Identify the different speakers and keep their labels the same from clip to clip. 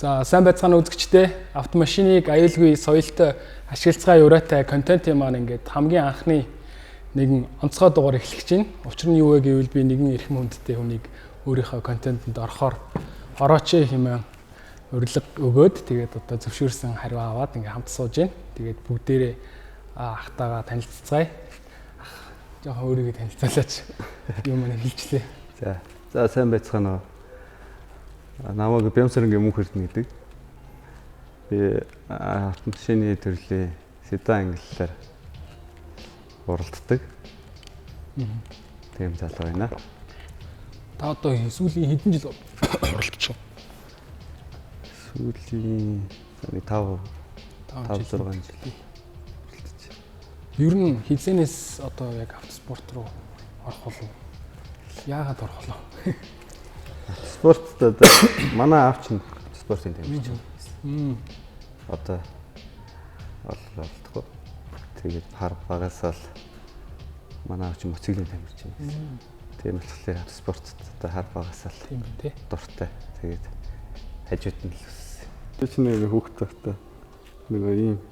Speaker 1: За сайн байцгаана үзэгчдээ. Автомашиныг аюулгүй соёлтой ашиглацгаа юуратай контентын маань ингээд хамгийн анхны нэгэн онцгой дугаар эхлэж байна. Учир нь юу вэ гэвэл би нэгэн эрхэм хүндтэй хүнийг өөрийнхөө контентэнд орооч хэмээн урилга өгөөд тэгээд одоо зөвшөөрсөн хариу аваад ингээд хамт сууж байна. Тэгээд бүгдээрээ ахтайгаа танилццгаая. Жоохон өөрийгөө танилцуулаач. Юу маань хэлжлээ.
Speaker 2: За сайн байцгаана. Намайг Бямсарынгийн мөнх эрдэнэ гэдэг. Би автомашины төрлийн седан ангиллаар уралддаг. Тийм залуу байна.
Speaker 1: Та одоо сүүлийн хэдэн жил уралдаж байна?
Speaker 2: Сүүлийн 5 6 жил уралдаж.
Speaker 1: Ер нь хизэнээс одоо яг автоспорт руу орох болов. Яагаад орох болов?
Speaker 2: Спортод манай аав чинь спортын тэмцэж байна. Одоо болтгоо. Тэгээд пар багасаа л манай аав чинь моциклийн тамирч байна. Тийм болохоор спортод одоо хар багасаа л
Speaker 1: тийм тий.
Speaker 2: Дуртай. Тэгээд хажууд нь л өссөн. Би чинь нэг хүүхэд тахта нэг ийм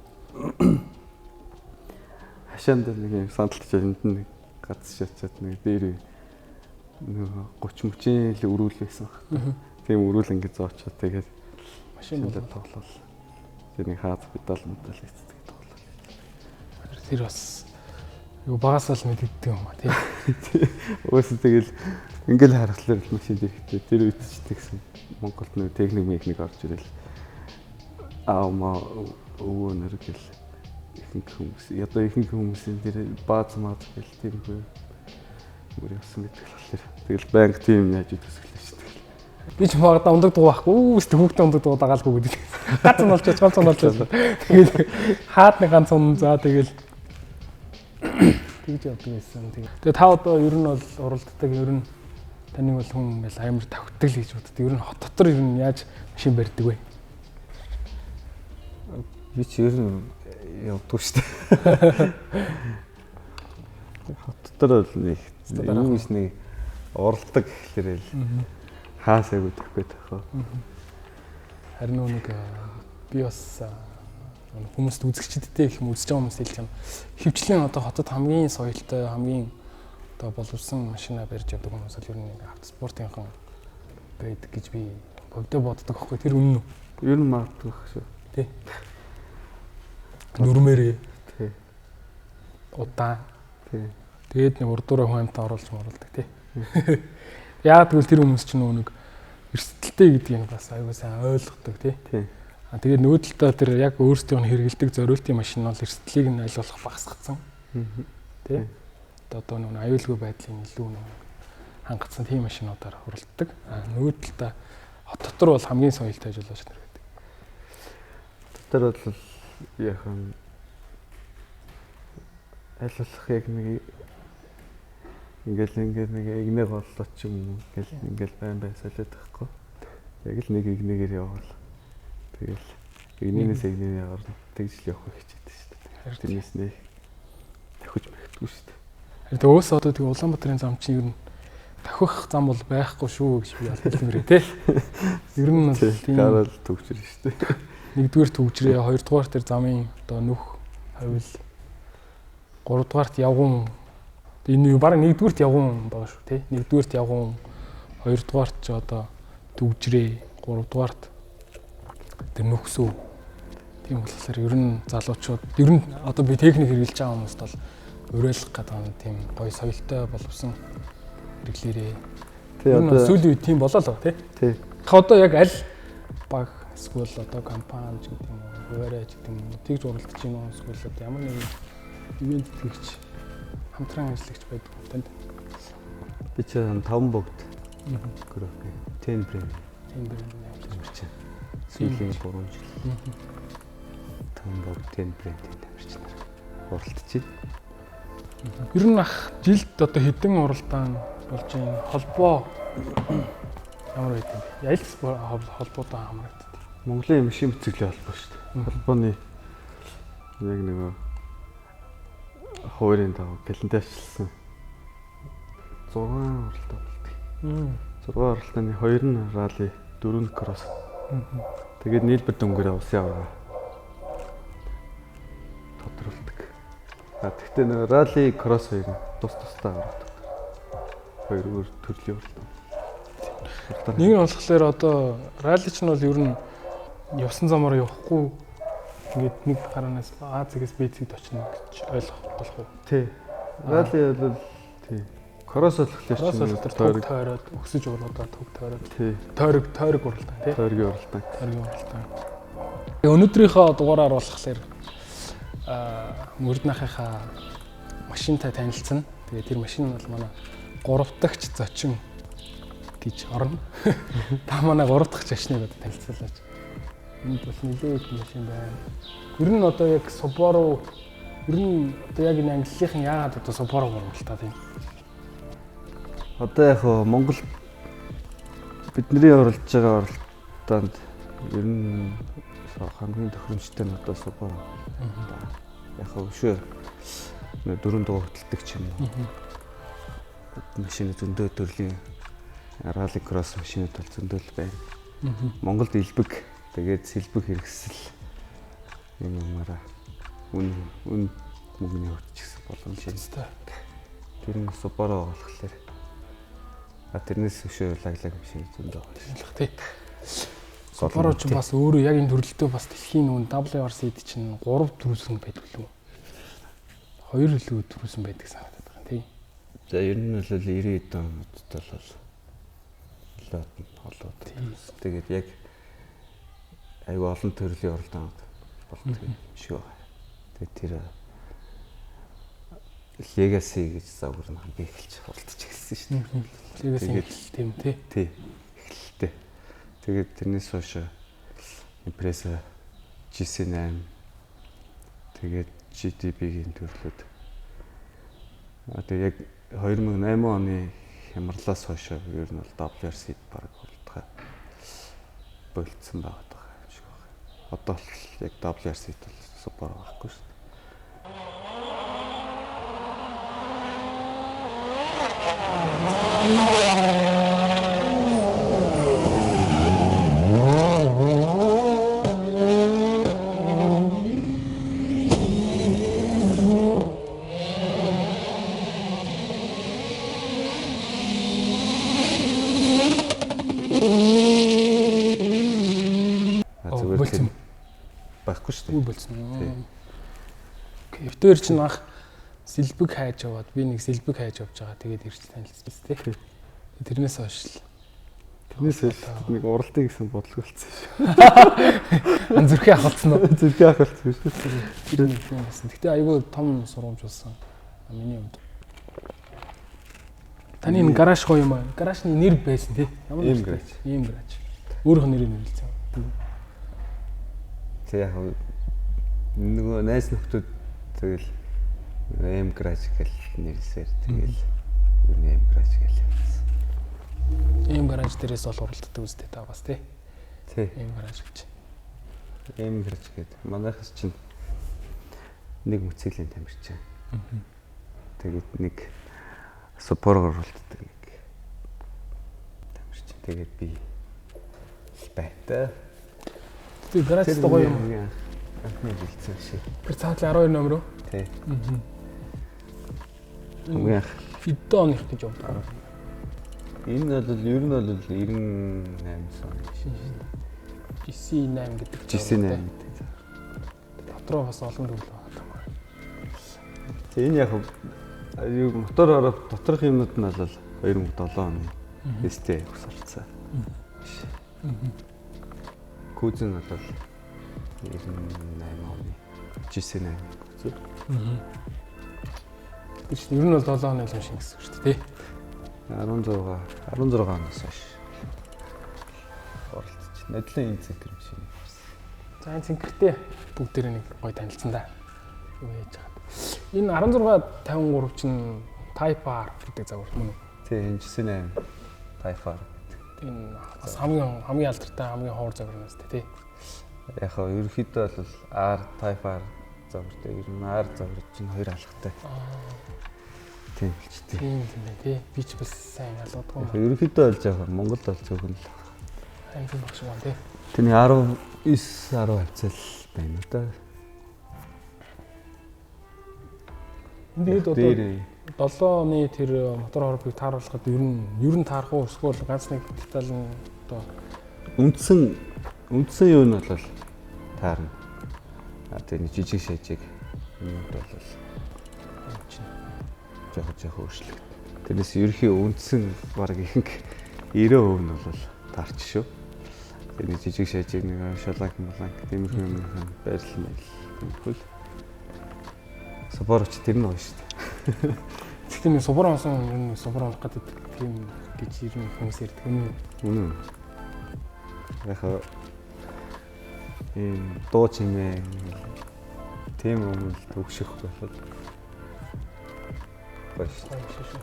Speaker 2: хашаанд нэг юм сандалч энд нэг гац шатчаад нэг дээр нэг 30 мөчийн л өрүүл байсан. Тийм өрүүл ингэ зоочоо тэгээд машин тоглол. Тэний хаад педал мэдэл хийдэг тоглол.
Speaker 1: Тэр бас юу багасаа л мэддэг юм аа тий.
Speaker 2: Өөсөө тэгэл ингээл харахлаар машин дэхтэй тэр үед ч тэгсэн. Монголд нэг техник орж ирэл. Аама өвөө нэр гэл ихэнх хүмүүс одоо ихэнх хүмүүсийн тэр бааз маад гэл тийм хөө мөр явсан гэдэг болохоор тэгэл банк тим яаж төсөглөө шүү дээ.
Speaker 1: Би ч магадаа ундаг дуу байхгүй. Үүстэй хүүхдээ ундаг дуу дагаалгүй гэдэг. Гац нь олж ганц нь олж. Тэгээд хаад нэг ганц нь за тэгэл тэгж явдаг байсан. Тэгээд та одоо ер нь бол уралддаг ер нь таныг бол хүн ингээл амар тавхдаг л гэж боддог. Ер нь хот дотор ер нь яаж машин барьдаг вэ?
Speaker 2: Би ч ер нь явдаг шүү дээ. Хот дотор л нэг юмс нэг уралдаг гэхлээр л хаасаа өгдөхгүй тахаа.
Speaker 1: Харин нэг би бас хүмүүст үзэгчдтэй их үзэж байгаа хүмүүс хэлж байна. Хөвчлийн одоо хотод хамгийн соёлтой хамгийн одоо боловсон машина барьж явдаг хүмүүс л ер нь нэг автоспортынхан байдаг гэж би боддог байхгүй тэр үнэн үү?
Speaker 2: Ер нь магадгүй шүү.
Speaker 1: Тий. Нүрмээрээ.
Speaker 2: Тий.
Speaker 1: Удаан.
Speaker 2: Тий.
Speaker 1: Тэгээд нэг урдуураа хүн амтаа оруулж моролдог тий. Яг тэгвэл тэр хүмүүс чинь нэг эрсдэлтэй гэдгийг бас аюул сайн ойлгодог тий.
Speaker 2: Тий.
Speaker 1: Тэгээд нөгөө талдаа тэр яг өөрсдөө хэрэгэлдэг зориултын машин бол эрсдлийг нь аль болох багасгацсан. Тий. Одоо нэг аюулгүй байдлын илүү хангацсан тийм машинуудаар уралддаг. Нөгөө талдаа хот дотор бол хамгийн соёлтой ажиллаж байна гэдэг.
Speaker 2: Дотор бол яхан аль болох яг нэг ингээл нэг игнэг боллоо ч юм уу ингээл байн солиод байхгүй. Яг л нэг игнэгээр явбал тэгэл игнээс игнээ орно тэгж л явах хичээдэг шүү дээ. Тэрнээс нэг давхиж мэгдгүй шүү дээ.
Speaker 1: Тэгээд өөс одоо тэг Улаанбаатарын зам чинь ер нь давхих зам бол байхгүй шүү гэж би алдсан тий. Ер нь бол тийм
Speaker 2: гарал төгжрөн шүү дээ.
Speaker 1: Нэгдүгээр төгжрээ, хоёрдугаар тэр замын одоо нүх хавил, гуравдугаарт явган энэ юу бараг нэгдүгээрт явган байгаа шүү тий. Нэгдүгээрт явган, хоёрдугаарт ч одоо төгжрээ, гуравдугаарт тэр нүхсүү. Тийм болохоор ер нь залуучууд ер нь одоо би техник хэрэглэж байгаа хүмүүст бол уриалгах гэдэг тийм гоё соёлтой боловсон хэрэглээрээ. Тий одоо сүүлийн үед тийм болоо л тий.
Speaker 2: Тий.
Speaker 1: Та одоо яг аль баг эсвэл одоо компани ч гэдэг юм уу, хуваарай ч гэдэг юм уу, тэгж уралдаж байна уу эсвэл одоо ямар нэгэн ивент тэгж хамтран ажиллагч байдаг юм танд.
Speaker 2: Би ч 5 богд. Групп 10 брэнд.
Speaker 1: 10 брэнд явуулж байна.
Speaker 2: Сүүлийн 3 жил. 5 богд 10 брэндийн тамирч нар уралдаж байна.
Speaker 1: Ер нь ах жилд одоо хэдэн уралдаан болж байна. Холбоо ямар байдаг вэ? Ялц холбоотой хамрагддаг.
Speaker 2: Монголын машин бицэглээ холбоо шүү дээ. Холбооны яг нэг хуурийн тав календарчлсан 6 уралдаан болдог. 6 уралдааны 2 нь ралли, 4 нь кросс. Тэгээд нийлбэр дөнгөрөө усын аваа тодруулдаг. Тэгтээ нэг ралли кросс хоёрыг тусдаа гаргадаг. Хоёр өөр төрлийн уралдаан.
Speaker 1: Нэг нь болохоор одоо ралли ч нь бол ер нь явсан замаар явахгүй ингээд нэг гараанаас А зэгээс Б зэгт очно гэж ойлгох болох уу?
Speaker 2: Тий. Ралли бол тий. Кросс болохоор
Speaker 1: тойрог тойроод өксөж уруудаа төг тойроод.
Speaker 2: Тий.
Speaker 1: Тойрог уралдаан тий.
Speaker 2: Тойргийн уралдаан.
Speaker 1: Тойргийн уралдаан. Өнөөдрийнхөө дугаараар болохоор мөрднахийнхаа машинтай танилцсан. Тэгээд тэр машин нь бол манай 3 дахь зочин гэж орно. Та манай 3 дахь зочныг одоо танилцуулаач. Энд бас нэлээд машин байна. Ер нь одоо яг Subaru ер нь одоо яг энэ англихийн яагаад одоо Subaru гурвалтай тийм.
Speaker 2: Одоо яг Монгол бидний оролж байгаа оролтоонд ер нь хамгийн тохиромжтой нь одоо Subaru. Яг өшөө дөрөв дугаар хөтэлдэг юм. Машин зөндөө төрлийн ралли кросс машинууд бол зөндөө л байна. Монголд илбэг тэгээд сэлбэг хэрэгсэл юм юмараа үн мөнгөний хурцчихсан боломжтой. Тэр нь Subaru болохоор тэрнээс өшөө лаглаг машин зөндөө байна.
Speaker 1: Тий. Subaru ч бас өөрөө яг энэ төрөлтөө бас дэлхийн нүүн WRC-д чинь 3 төрүүлсэн байдаг лүү. 2 илүү төрүүлсэн байдаг санагдаад байна тий.
Speaker 2: За ер нь бол 90 онцтой бол олоод. Тэгээд яг аюу олон төрлийн оролдонд болдог юм шүү. Тэгээд тэр Legacy гэж загвар нь хамгийн эхэлж оролдож эхэлсэн шүү дээ.
Speaker 1: Legacy эхэлт тийм тий.
Speaker 2: Тий. Эхэлтээ. Тэгээд тэрнээс хойш Impreza GC8 тэгээд GTB-ийн төрлүүд. Тэгээд яг 2008 оны хямралаас хойш ер нь бол WRC-д баг болтгой болцсон байгаа юм шиг байна. Одоо л яг WRC-д бол Subaru байхгүй шүү дээ. Байхгүй шүү дээ.
Speaker 1: Үгүй болсон. Окей. Өвтөр чинь анх сэлбэг хайж яваад би нэг сэлбэг хайж явж байгаа. Тэгээд ирж танилцсан тий. Тэрнээс хойш л.
Speaker 2: Тэрнээс нэг уралтыг гэсэн бодлого болсон шүү.
Speaker 1: Зүрхээ ахалцсан уу?
Speaker 2: Зүрхээ ахалцсан шүү.
Speaker 1: Тэр нэг юм байсан. Гэтэ айгүй том сургамж болсон. Миний хувьд. Таны энэ гараж гоё юм аа. Гаражны нэр байсан тий.
Speaker 2: Ямар нэр гараж?
Speaker 1: Ийм гараж. Өөрөөх нь нэрийг нэрлэсэн.
Speaker 2: Яг нөгөө найз нөхдөд тэгэл M garage гэл нэрлсээр тэгэл M garage гэл явсан.
Speaker 1: M garage дээрээс бол уралддаг үстэй та бас тий.
Speaker 2: Тий.
Speaker 1: M garage гэж.
Speaker 2: M garage гэдэг. Манайхас чинь нэг мөцөлийн тамирчин. Тэгээд нэг Subaru уралддаг нэг тамирчин. Тэгээд би байта.
Speaker 1: Тэр гараж гоё юм.
Speaker 2: Анхны хэлсэн шиг.
Speaker 1: Тэр цаатлын 12 номер үү?
Speaker 2: Тий. Уяах.
Speaker 1: Хэдэн оных гэж боддог.
Speaker 2: Энэ бол ер нь бол 98 он шиг.
Speaker 1: GC8 гэдэг.
Speaker 2: GC8.
Speaker 1: Дотроо бас олон төрөл байна.
Speaker 2: Тэгээ энэ яг мотор ороод доторх юмнууд нь бол 2007 оны ST усарцсан. Кузен бол 98 оны GC8 кузен.
Speaker 1: Тэр чинь ер нь бол 7 оны л машин гэсэн үг шүү дээ тий.
Speaker 2: 16 оноос хойш оролцож надлын энэ цэнхэр машин.
Speaker 1: За энэ цэнхэртэй бүгдээр нэг гоё танилцсан да. Юу яаж хаад. Энэ 1653 чинь Type R гэдэг загвар мөн үү?
Speaker 2: Тий, энэ GC8 Type R.
Speaker 1: Энэ бас хамгийн алдартай хамгийн ховор загвараас тий.
Speaker 2: Яг хаа ерөнхийдөө бол R Type R загвартай. Ер нь R загвар чинь хоёр алхахтай. Тийм ч тийм.
Speaker 1: Тийм тий. Би ч бас сайн ялгадгүй.
Speaker 2: Ерөнхийдөө болж байгаа Монголд бол зөвхөн л
Speaker 1: амжилт багш байна тий.
Speaker 2: Тэний 19 10 хавцал байна уу да.
Speaker 1: Энд одоо 7 оны тэр мотор хорвыг тааруулахад ер нь таарах уу эсвэл ганц нэг деталь нь одоо
Speaker 2: үндсэн юу нь бол таарна. Тэгээ жижиг шажиг юмуд бол жоох өөрчлөлт. Тэрнээс ерөнхий үндсэн баг ихэнх 90% нь бол таарч шүү. Тэгээ жижиг шажиг нэг шаланк тиймэрхүү юм байрлал тиймэрхүү. Субаруч тэр нь гоё шүү дээ.
Speaker 1: Гэхдээ нэг субар онсон ер нь субар онох гэдэг тийм гэж ер нь хүмүүс ярьдаг юм.
Speaker 2: Үнэн. Яг энэ дуу чимээ тийм юм л төгшөх болоод гоё шүү.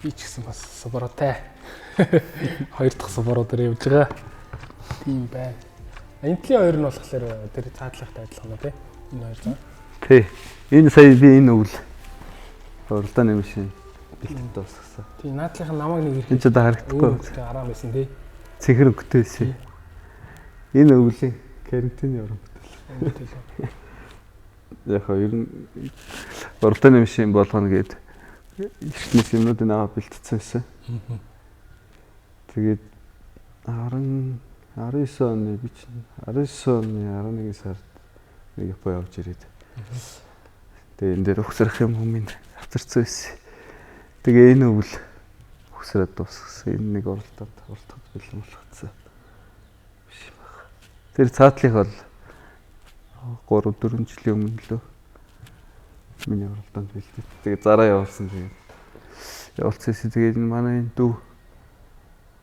Speaker 1: Би ч гэсэн бас субарутай. Хоёр дахь субаруудаар явж байгаа. Тийм бай. Энтлийн хоёр нь болохоор тэр цаадлахтай адилхан уу тий? Энэ хоёр зам.
Speaker 2: Тий. Энэ сая би энэ өвл уралдааны машин бэлтгэж дуусгасан.
Speaker 1: Тий, наадлынх нь намайг нэг
Speaker 2: энэ ч одоо харагдахгүй.
Speaker 1: Араа байсан тий.
Speaker 2: Цэхэр өнгөтэйсэн. Энэ өвлийн карантины орон бүтээл. Яг ер нь уралдааны машин болгоно гэд эртнээс юмнуудыг аваад бэлтгэсэн байсан. Тэгээд 19 оны би чинь 19 оны 11 сард нэг Япон явж ирээд. Тэгээ энэ дээр ухсрах юм хүмүүс авчирсан байсан. Тэгээ энэ өвл ухсраад дуусгасан. Энэ нэг уралдаанд бэлэн болгоцсон. Биш юм байна. Тэр цаатлих бол 3-4 жилийн өмнө лөө миний уралдаанд бэлдээ. Тэгээ зараа явуулсан. Тэгээ явуулсан. Тэгээ манай энэ дүү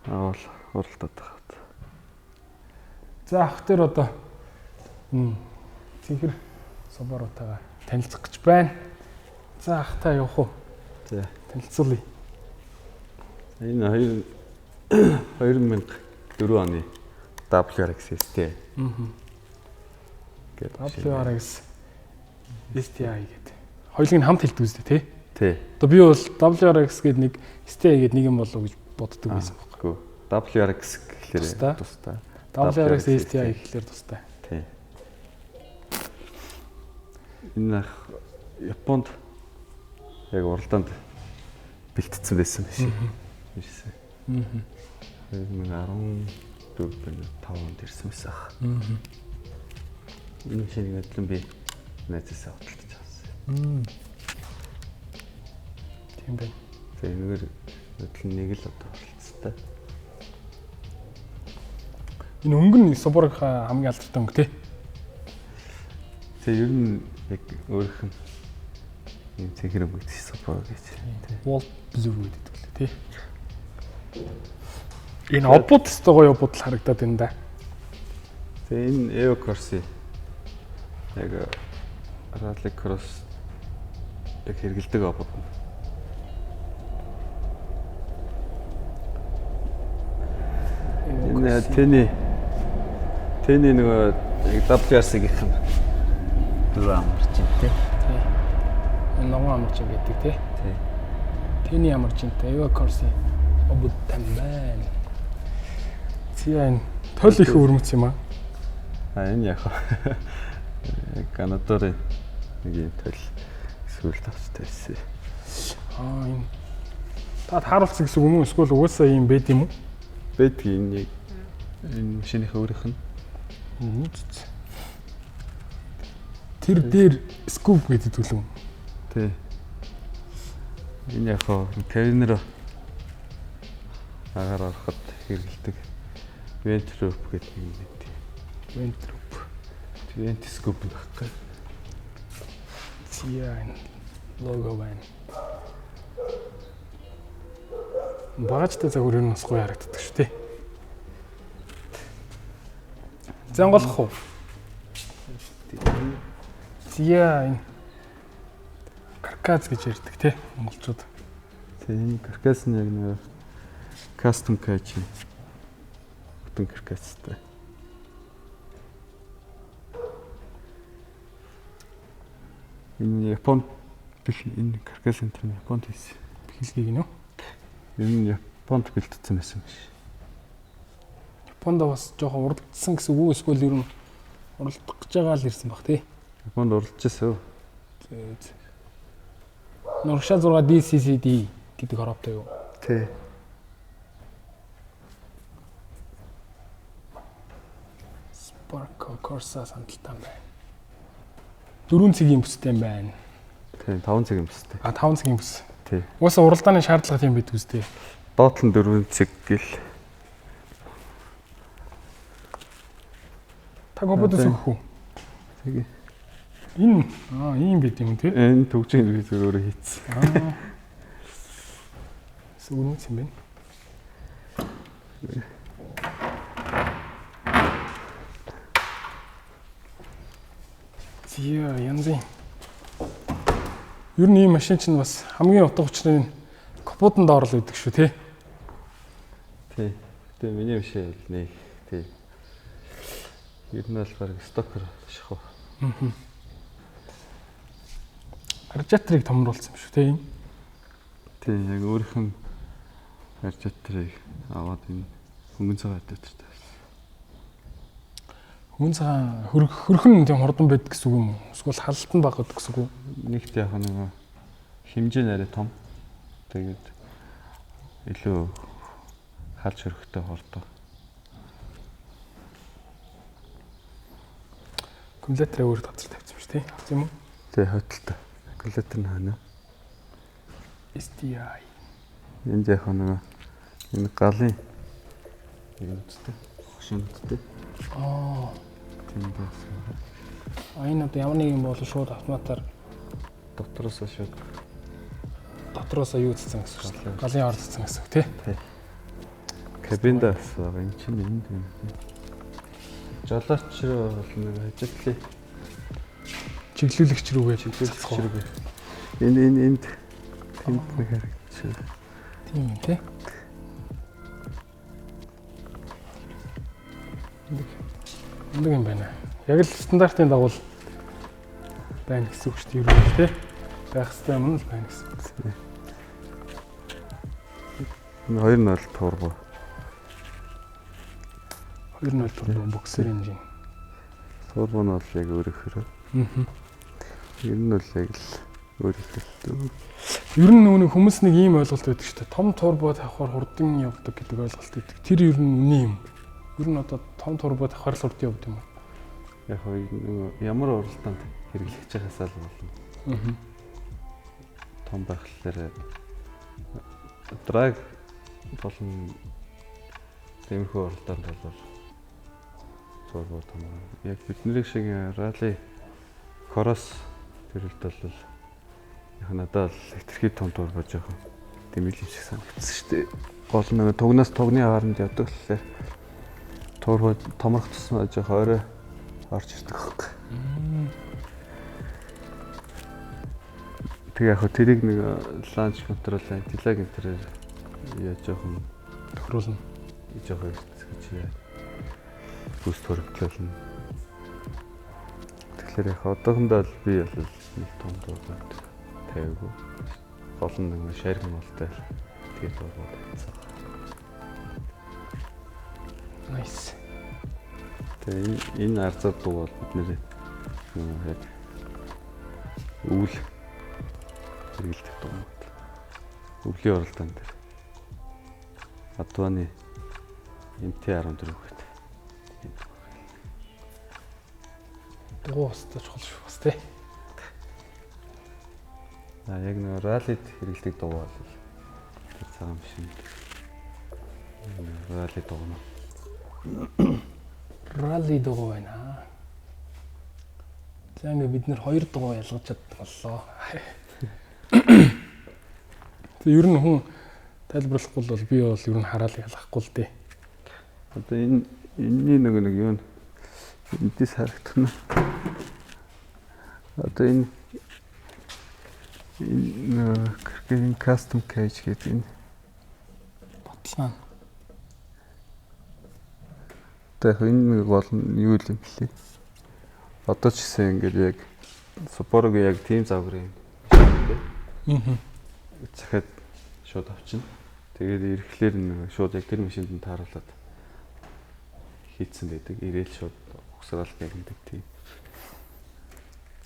Speaker 2: авал уралдаад байгаа.
Speaker 1: За ах тэр одоо цэнхэр субарутайгаа танилцах гэж байна. За ах та явах уу?
Speaker 2: За
Speaker 1: танилцуулъя.
Speaker 2: Энэ 2004 оны WRX STI.
Speaker 1: WRX STI гэдэг. Хоёулыг нь хамт хэлдэг үстэй тий?
Speaker 2: Тий.
Speaker 1: Одоо би бол WRX гэдэг нэг STI гэдэг нэг юм болов гэж боддог байсан байхгүй.
Speaker 2: WRX гэхлээр тустай.
Speaker 1: WRX STI гэхлээр тустай.
Speaker 2: Тий. Энэ Японд яг уралдаанд бэлтгэсэн байсан биш. Ирсэн. 2014 оны 5 онд ирсэн байсан. Энэ шинийг өдлөн би найзаасаа худалдаж авсан.
Speaker 1: Тийм байна.
Speaker 2: Тэгээ энэгээр өдлөн нэг л одоо оролцсон.
Speaker 1: Энэ өнгөн субарг хамгийн алдартай өнгө тий.
Speaker 2: Тэгээ ер нь яг өөрийнх нь юм цэнхэр өнгө гэж субарг гэж.
Speaker 1: Wall blue гэдэг лээ тий. Энэ обод өстой гоё обод л харагдаад байна да.
Speaker 2: Тэгээ энэ Evo Corsi яг Rally Cross яг хэрэгэлдэг обод. Энэ тэний нөгөө яг WRC-ийнх нь дөрөв амарчинтэй.
Speaker 1: Тий. Энэ ногоон амарчин гэдэг тий.
Speaker 2: Тий.
Speaker 1: Тэний амарчинтай Evo Corsi обод байна. Тийм тойл их өрмөц юм аа.
Speaker 2: Энэ яг Канадаар нэг юм тойл эсвэл тавцтай байсан.
Speaker 1: Энэ та тааруулсан гэсэн үг юм уу? Эсвэл угаасаа юм байд юм уу?
Speaker 2: Бэдгийн нэг энэ машиных өөрийнх нь.
Speaker 1: Тэр дээр scoop гэдэг төлөв.
Speaker 2: Тий. Энэ яг каринер агаар ороход хэрэгэлдэг Ventroop гэдэг юм байна.
Speaker 1: Ventroop.
Speaker 2: Vent scoop байхгүй.
Speaker 1: Тийм лого байна. Багажтай загвар нь бас гоё харагддаг шүү тий. Занголох уу? Тийм каркас гэж ярьдаг тий монголчууд.
Speaker 2: Тийм каркас нь яг нэг custom cage. Бүтэн каркастай. Энэ Японд энэ каркас центр нь Японд хийсэн.
Speaker 1: Хэлхийг нь үү?
Speaker 2: Энэ Японд бэлтгэсэн байсан биш.
Speaker 1: Японд бас жоохон уралдсан гэсэн үг эсвэл ер нь уралдах гэж байгаа л ирсэн баг тий.
Speaker 2: Японд уралдчихсан.
Speaker 1: Нуршаа 6 DCCD гэдэг хороотой юу?
Speaker 2: Тий.
Speaker 1: Spark Corsa сандалтай байна. 4 цагийн бүстэй байна.
Speaker 2: Тий, 5 цагийн бүстэй.
Speaker 1: 5 цагийн бүс.
Speaker 2: Тий.
Speaker 1: Уусаа уралдааны шаардлага тийм байдаг үстэй.
Speaker 2: Доотлон 4 цаг гэл.
Speaker 1: Та гободос өгөх үү?
Speaker 2: Тэгээ.
Speaker 1: Энэ ийм байт юм тий.
Speaker 2: Энэ төгжийн би өөрөө хийцэн.
Speaker 1: Сүгнэс юм байна. Зя янзын. Ер нь ийм машин чинь бас хамгийн утга учирын капотонд орол өгдөг шүү тий.
Speaker 2: Тий. Тэгээ миний бишээ нэг тий. Ер нь бол баг стокер шахав.
Speaker 1: Радиаторыг томруулсан юм шүү тий.
Speaker 2: Тий, яг өөрийнх нь радиаторыг аваад энэ хөнгөн цагаан радиатортай.
Speaker 1: Хөнгөн цагаан хөрхөн тийм хурдан байдаг гэсэн үг юм уу? Эсвэл халалтан баг гэдэг гэсэн үг үү?
Speaker 2: Нэгт яг нэг хэмжээ нэрээ том. Тэгээд илүү халж хөрөхтэй хурдан.
Speaker 1: Аккумуляторыг өөр газар тавьсан шүү тий. Авсан юм уу?
Speaker 2: Тий, хотолтой. Аккумулятор нь хана.
Speaker 1: SDI.
Speaker 2: Энд яг нэг энэ галын юмцтэй. Хошинттэй. Тийм байсан.
Speaker 1: Энэ одоо ямар нэг юм бол шууд автоматар
Speaker 2: Дотроос шууд
Speaker 1: дотроос юу цэцэн гэсэн үг. Галын ор цэцэн гэсэн үг тий.
Speaker 2: Кабиндас байгаа юм чинь энд юм. Жолооч бол нэг ажиглалээ.
Speaker 1: Чиглүүлэгч рүүгээ
Speaker 2: чиглүүлэгч рүүгээ. Энд тэнд нэг харагдчих.
Speaker 1: Тийм тий. Өндөг юм байна. Яг л стандартын дагуу байна гэсэн үг шүү дээ. Юу вэ тий? Байх хэрэгтэй юм л байна гэсэн үг.
Speaker 2: Энэ 2.0 турбо.
Speaker 1: 2.0 турбо боксер энжин.
Speaker 2: Турбо нь бол яг өөрөөр. Ер нь бол яг л өөрөөр.
Speaker 1: Ер нь нөгөө хүмүүс нэг ийм ойлголт байдаг шүү дээ. Том турбо тавихаар хурдан явдаг гэдэг ойлголт байдаг. Тэр ер нь үний юм. Ер нь одоо том турбо тавихаар л хурдан явдаг юм уу?
Speaker 2: Яг нөгөө ямар уралдаанд хэрэглэж байгаасаа л болно. Том байхлаар драг болон тиймэрхүү уралдаанд бол турбо том. Яг бидний шиг ралли кросс төрөлт бол яг надад л хэтэрхий том турбо жоохон дэмэл юм шиг санагдсан шүү дээ. Гол нэг тугнаас тугны хооронд явдаг лээ. Турбо томрох тусмаа жоохон орой орж ирдэг хөөх. Тэгээ яг тэрийг нэг ланч контрол антилаг энтерээр яа жоохон
Speaker 1: тохируулна.
Speaker 2: Жоохон гэж яа. Бүс төрөлтлөлнө. Тэгэхээр яг одоохондоо л би бол нэг том турбод тавиагүй. Гол нь нэг шаргын молтой тэгээд турбод тавьсан.
Speaker 1: Nice.
Speaker 2: Тэгээ энэ арзаар дуу бол бидний яг өвөл хэрэгэлдэг дуу. Өвлийн оролдоон дээр. Адваны MT-14 гэдэг.
Speaker 1: Дуу өстой чухал шүү бас тий.
Speaker 2: Яг нэг раллид хэрэгэлдэг дуу бол цагаан машин. Ралли дуу нь.
Speaker 1: Ралли дуу байна. За ингээ бид нэр хоёр дуу ялгаж чаддаг боллоо. Тэг ер нь хүн тайлбарлахгүй бол би бол ер нь хараал ялгахгүй л дээ.
Speaker 2: Одоо энэний нэг юу н эндээс харагдана. Одоо энэ custom cage гэдэг энэ
Speaker 1: баталгаа.
Speaker 2: Tehát энэ нэг бол юу юм блэ? Одоо ч гэсэн ингээд яг Subaru-гийн яг team загвар юм. Захад шууд авчна. Тэгээд ирэхлээр нэг шууд яг тэр машинд нь тааруулаад хийцэн байдаг. Ирээл шууд угсаал гэгэндэг тийм.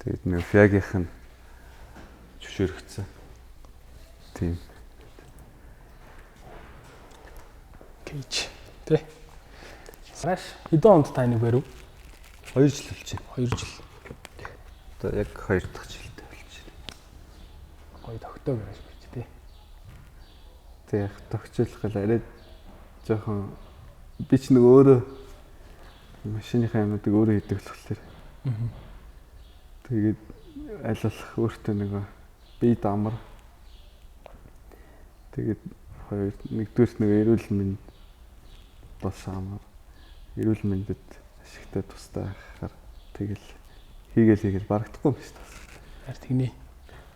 Speaker 2: Тэгээд нэг фягийнх нь зөвшөөрөгдсөн. Тийм.
Speaker 1: Кейж. Тэ. Сараш хэдэн онд та энийг барив?
Speaker 2: 2 жил болж байна.
Speaker 1: 2 жил.
Speaker 2: Одоо яг 2 дахь жилдээ болж байна.
Speaker 1: Гоё тогтоо гараж байж тий.
Speaker 2: Тэг яг тогтчлох гал арай жоохон би ч нэг өөрөө машиныхаа юмнуудыг өөрөө хийдэг болохоор. Тэгээд аль болох өөртөө нэг бие дамар. Тэгээд нэгдүгээрт нэг эрүүл мэнд бас амар. Эрүүл мэндэд ашигтай тустай байхаар тэгэл хийгээл барагдахгүй юм шүү дээ.
Speaker 1: Харин тэгнэ.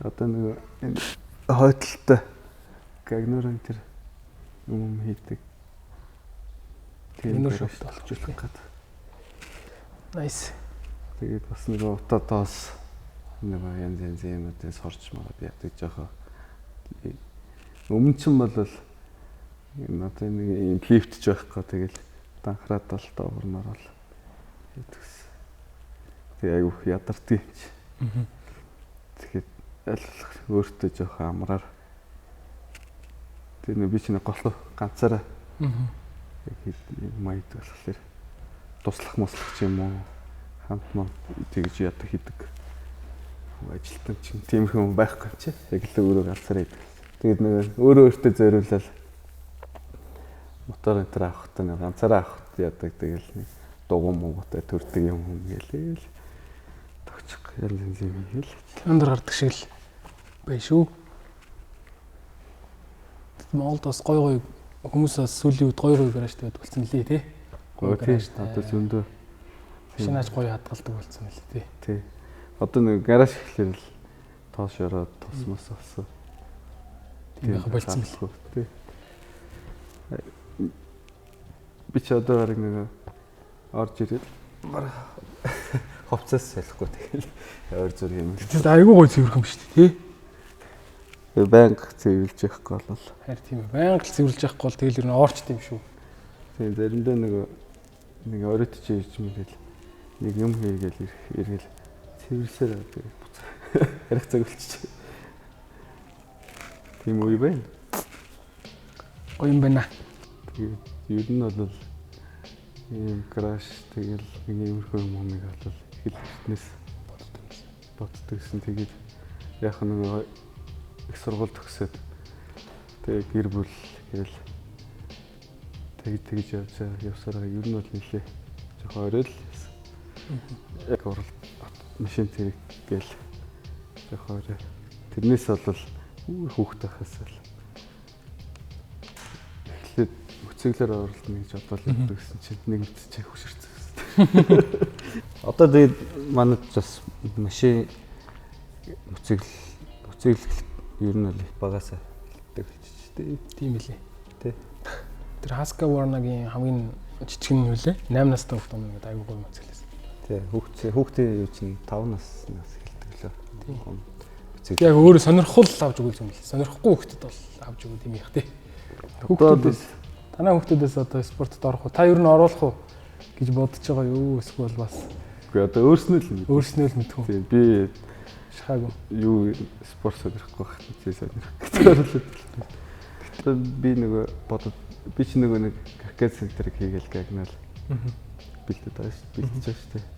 Speaker 2: Одоо нэг энэ хойдолтой гагнуурын тэр юм хийдэг.
Speaker 1: Гагнуur шопт олчихлоо
Speaker 2: гэдэг.
Speaker 1: Nice.
Speaker 2: Тэгээд бас нэг утаатаас нэг янз юмнуудаас хорч мараад яадаг жоохоо. Өмнө нь бол энэ одоо нэг юм лифтж байхгүй тэгэл данхраад бол доогормоор бол хийдэгс. Тэгээ аюу ядартыг юм чи. Тэгэхээр аль болох өөртөө жоохоо амраар. Тэр нэг би ч нэг голоо ганцаараа. Яг майд болохоор туслах мослох юм уу хамт маа тэгж ядаг хийдэг. Ажилтан чинь тийм хүн байхгүй чи. Яг л өөрөө ганцаараа хийдэг. Тэгээд нэг өөртөө зориулаад мотор энэ авахтай нэг ганцаараа авахт ядаг тэгэл нэг дугуй муутай төрдөг юм гэлээл тогчих янз юм хийл.
Speaker 1: Өндөр гардаг шиг л бай шүү. Монголд бас гой хүмүүсээс сүүлийн үед гой гаражтай болсон лээ тий.
Speaker 2: Гой гараж одоо зөндөө
Speaker 1: машинаач гоё хадгалдаг болсон мэл тий.
Speaker 2: Тий. Одоо нэг гараж ихлээр л тоош ороод тосмос болсон.
Speaker 1: Тийм яха болцсон мэл.
Speaker 2: Тий. Би ч одоо харин нэг орж ирээд бараг ховцоос салахгүй тэгэл өөр зүрх юм.
Speaker 1: Тэд айгүй гоё цэвэрх юм шүү дээ тий.
Speaker 2: Банк цэвэрлж явахгүй бол
Speaker 1: харин тийм ээ. Банк л цэвэрлж явахгүй бол тэгэл ер нь оорчт юм шүү.
Speaker 2: Тийм заримдаа нэг оройтч ирж мэгэл нэг юм хийгээл эргэл цэвэрлсээр тэгээд буцаа ярих цаг болчих. Тийм үе байна.
Speaker 1: Гоё юм байна.
Speaker 2: Тэгээд ер нь бол ийм краш тэгэл нэг иймэрхүү юмыг бол их л фитнес боддогсэн. Тэгээд яг нэг их сургууль төгсөөд тэгээд гэр бүл гээл тэгж явсараа ер нь бол нэлээ жоохон орой л яг орол машин зэрэг гээл жоохон орой. Тэрнээс бол хүүхдтэй хасаа л эхлээд өцөглөөр оролдоно гэж бодлоо гэсэн чинь нэг мэдчихээ хөшөрцөн. Одоо тэгээд манайд бас машин өцөглөл ер нь бол багасаа хэлдэг болчихжээ.
Speaker 1: Тийм билээ.
Speaker 2: Тэ.
Speaker 1: Тэр Husqvarna-гийн хамгийн жижиг нь юу лээ? 8 настай хүүхд юм гэдэг аюу гой мэцгэлээс.
Speaker 2: Тий, хүүхдийн юу чинь 5 наснаас эхэлдэг лөө.
Speaker 1: Яг өөрөө сонирхол авч өгөх юм л. Сонирхгүй хүүхдэд бол авч өгөх юм их тий. Хүүхдүүдээс танай хүүхдүүдээс одоо спортод орох уу? Та ер нь оруулах уу гэж бодож байгаа юу? Эсвэл бас
Speaker 2: үгүй одоо өөрснөө л
Speaker 1: мэдхүү.
Speaker 2: Тий, би
Speaker 1: шахаагүй.
Speaker 2: Юу спорт сонирхгүй байх нь сонирх гэж. Гэхдээ би нэг бодод би ч нэг крикет центрыг хийгээл гагнал. Бэлдэж байгаа шүү. Бэлдэж байгаа шүү.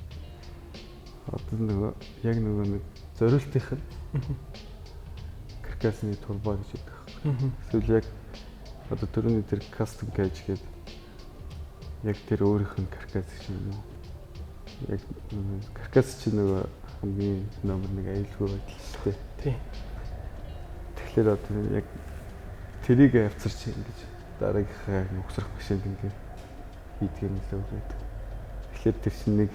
Speaker 2: Одоо яг нэг зориултынх нь крикетны турбо гэж байдаг. Эсвэл яг одоо төрөний тэр кастом кейж гэдэг яг тэр өөрийнх нь крикет чинь яг крикет чинь нэг хамгийн номер 1 аюулгүй байдал шүү дээ.
Speaker 1: Тий.
Speaker 2: Тэгэхээр одоо яг тэрийг авчирч ингэж дараагийнхаа өгсрөх машинд ингэ хийдэг юм л үү. Тэгэхээр тэр чинь нэг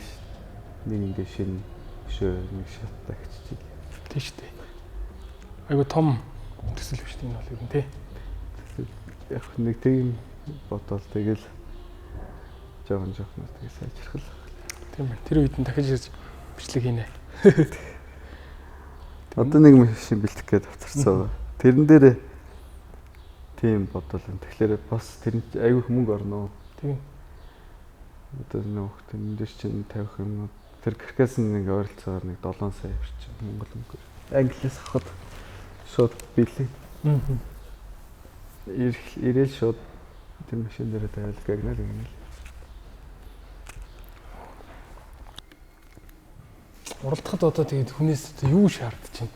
Speaker 2: ингэ шинэ өшөө нэг шаттай гिचчих.
Speaker 1: Тий шүү дээ. Айгу том төсөл биш тийм бол юм тий.
Speaker 2: Яг нэг тийм бодвол тэгэл жоохон тэгээ сайжрах.
Speaker 1: Тийм байна. Тэр үед нь дахиж ирж бичлэг хийнэ.
Speaker 2: Одоо нэг машин бэлтгэх гээд авчирсан. Тэрэн дээр тийм бодвол тэгэхээр бас тэр айгүй мөнгө орно.
Speaker 1: Тийм.
Speaker 2: Одоо нөхд энэ дэс чинь тавих юм. Тэр каркас нэг ойролцоогоор нэг 7 сая явчих Монгол мөнгөөр. Англиас авахд шууд билээ. Ирээл шууд тэр машин дээр тавиал гагнаар юм л.
Speaker 1: Уралдахад одоо тэгээд хүнээс юу шаардж байна?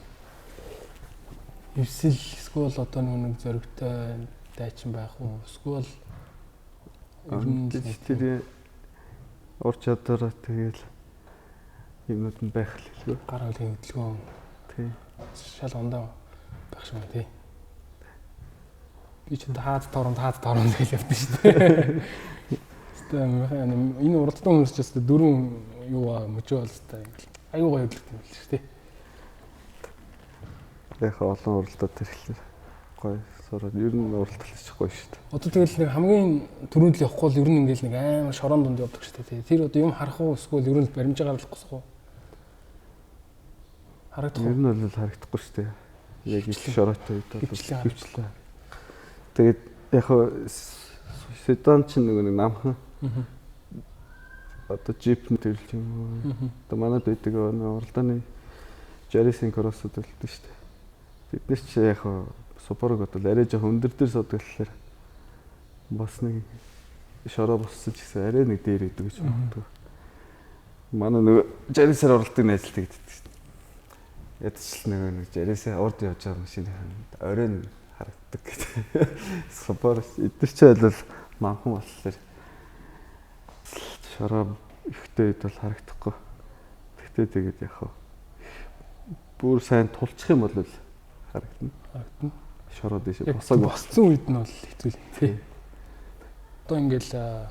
Speaker 1: Эвсэл эсвэл одоо нэг зөрөгтэй дайчин байх уу? Эсвэл
Speaker 2: тэр ур чадвараа тэгэл юмуд нь байх л хэлгүй.
Speaker 1: Гар хөлгийн хөдөлгөөн.
Speaker 2: Тий.
Speaker 1: Шал ондоо байх шиг байна тий. Би ч хаад тооронд гэж явдсан шүү дээ. Энэ уралдсан хүмүүс ч гэсэн дөрөв юу мөчөө болстой. Аюу гоё хөдөлгөөн юм л шүү дээ.
Speaker 2: Яг олон уралдаад ирэхлээр гоё сураад ер нь уралдах ч гоё шүү дээ.
Speaker 1: Одоо тэгэл нэг хамгийн түрүүнд л явахгүй бол ер нь ингээл нэг амар шорон дунд явдаг шүү дээ. Тэр одоо юм харах уу эсвэл ер нь баримжаа гаргах гэх үү? Харагдах уу?
Speaker 2: Ер нь бол харагдахгүй шүү дээ. Яг их шороотой үед бол
Speaker 1: хөвчлээ.
Speaker 2: Тэгээд яг седан ч нэг намхан. Одоо джипний төрөл юм уу? Одоо манайд байдаг уралдааны Жарисын кроссууд болдог шүү дээ. Бид нар ч яг Супорог бодвол арай жоохон өндөр дээр суудаг гэхэлэр бас нэг шороо боссож гэсэн арай нэг дээр идэг гэж боддог. Манай нөгөө Жарисаар уралдаг найзлдаг гэдэг шүү дээ. Ядчил нэг Жарисаа урд явж байгаа машин оройн харагддаг гэдэг. Супор эдгээр ч бол манхан болохоор шороо ихтэй үед бол харагдахгүй. Тэгтээ тэгээд яг бүр сайн тулчих юм бол харагдана.
Speaker 1: Харагдана.
Speaker 2: Шороо дэше
Speaker 1: боссон үед нь бол хэцүү л тий. Одоо ингээл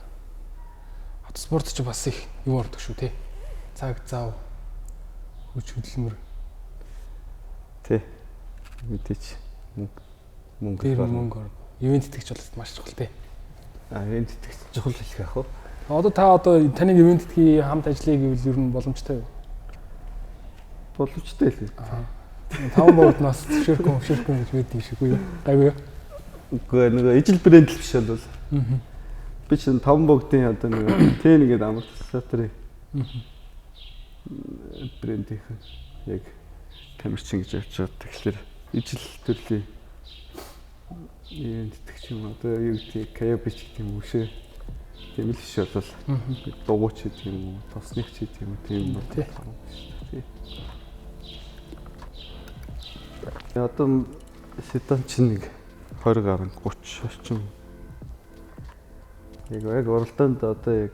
Speaker 1: автоспорт ч бас их юу ордог шүү тий. Цаг зав хүч хөдөлмөр
Speaker 2: тий. Мэдээч
Speaker 1: мөнгө ивент итгэж бол маш чухал тий.
Speaker 2: Ивент итгэж чухал хэлэх яах вэ?
Speaker 1: Одоо та таны ивент итгэхий хамт ажиллая гэвэл ер нь боломжтой юу?
Speaker 2: Боломжтой л.
Speaker 1: 5 бууднаас зөвшөөрхөн гэж байдаг шиггүй юу? Гайгүй юу?
Speaker 2: Үгүй нэг ижил брэнд л биш бол. Би чинь 5 богдын одоо нэг Т нэгэд амортизаторыг брэндийнх яг тамирчин гэж авчаад тэгэхээр ижил төрлийн ивент итгэж юм одоо юу гэдэг каябич гэдэг юм уу шээ. Тийм л биш бол дугуйч гэдэг юм уу, тосныг ч гэдэг юм уу тийм бол. Тий. Одоо седан чинь нэг 20 гаруй 30 орчим. Яг уралдаанд одоо яг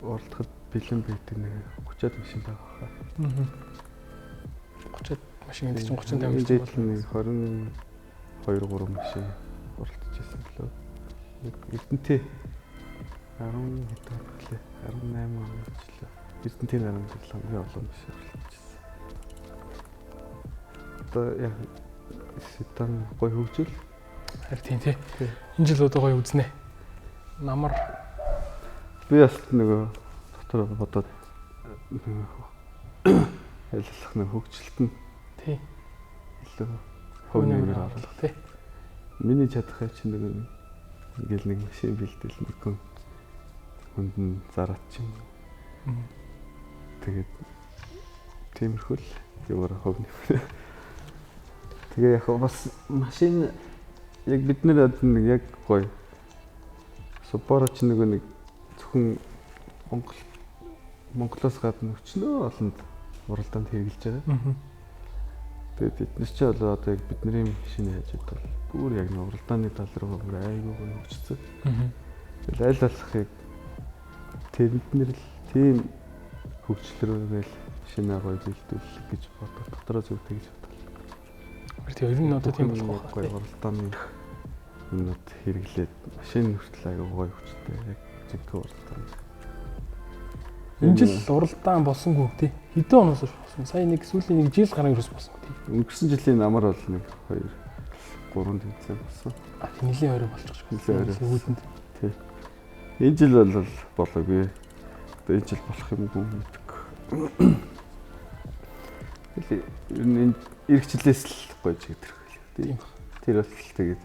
Speaker 2: уралдахад бэлэн байдаг нэг 30-аад машин байгаа хаа.
Speaker 1: 30-аад машин гэдэг чинь 30 тавьж
Speaker 2: байгаа. Нэг 22-3 машин уралдаж байсан лөө. Эрдэнэтэй 10 хэд боллоо. 18 он болчихлоо. Эрдэнэтэй 18 жил хамгийн олон машин уралдаж байсан. Одоо яг седан гоё хөгжил.
Speaker 1: Харин тий. Энэ жил одоо гоё үзнэ. Намар
Speaker 2: би бас нөгөө дотор бодоод ажиллах нэг хөгжилт нь
Speaker 1: тий.
Speaker 2: илүү хөвнөөр орлого
Speaker 1: тий.
Speaker 2: Миний чадхай чинь ингээл нэг машин бэлдэл нэг хүнд нь зараад чинь. Тэгээд тиймэрхүү л яваар хөвнө. Тэгээ яг бас машин яг бид нэр яг гоё Супороч нэг зөвхөн Монголоос гадна өчнөө олонд уралдаанд хэрэгжилж байгаа. Тэгээд эдгээр ч одоо яг бидний машины хажууд бол бүр яг нэг уралдааны тал руу айгүй хөгжсөн. Тэгээд аль болохыг тэднэр л тийм хөгжлөрөөгөл машинаа гоё бэлдүүлэх гэж бодоод дотроо зөв тэгж бодлоо.
Speaker 1: Тэр ер нь одоо тийм болох
Speaker 2: гоё уралдааны юмнууд хэрэглээд машин хүртэл аягүй гоё хүчтэй яг зэгтүү уралдаан.
Speaker 1: Энэ жил уралдаан болсонгүй тий. Хэдэн оноос болсон? Сая нэг сүүлийн нэг жил гарсан ерөөс болсон тий.
Speaker 2: Өнгөрсөн жилийн намар бол нэг 2 3 тэмцээн болсон.
Speaker 1: Нилийн орой болчих.
Speaker 2: Нилийн
Speaker 1: үүдэнд.
Speaker 2: Тий. Энэ жил бол болоогүй. Одоо энэ жил болох юмгүй мэдгүй. Тэгэл ер нь энэ ирэх жилээс л гоё жигдэрх байлээ тий. Тэр бол тэгээд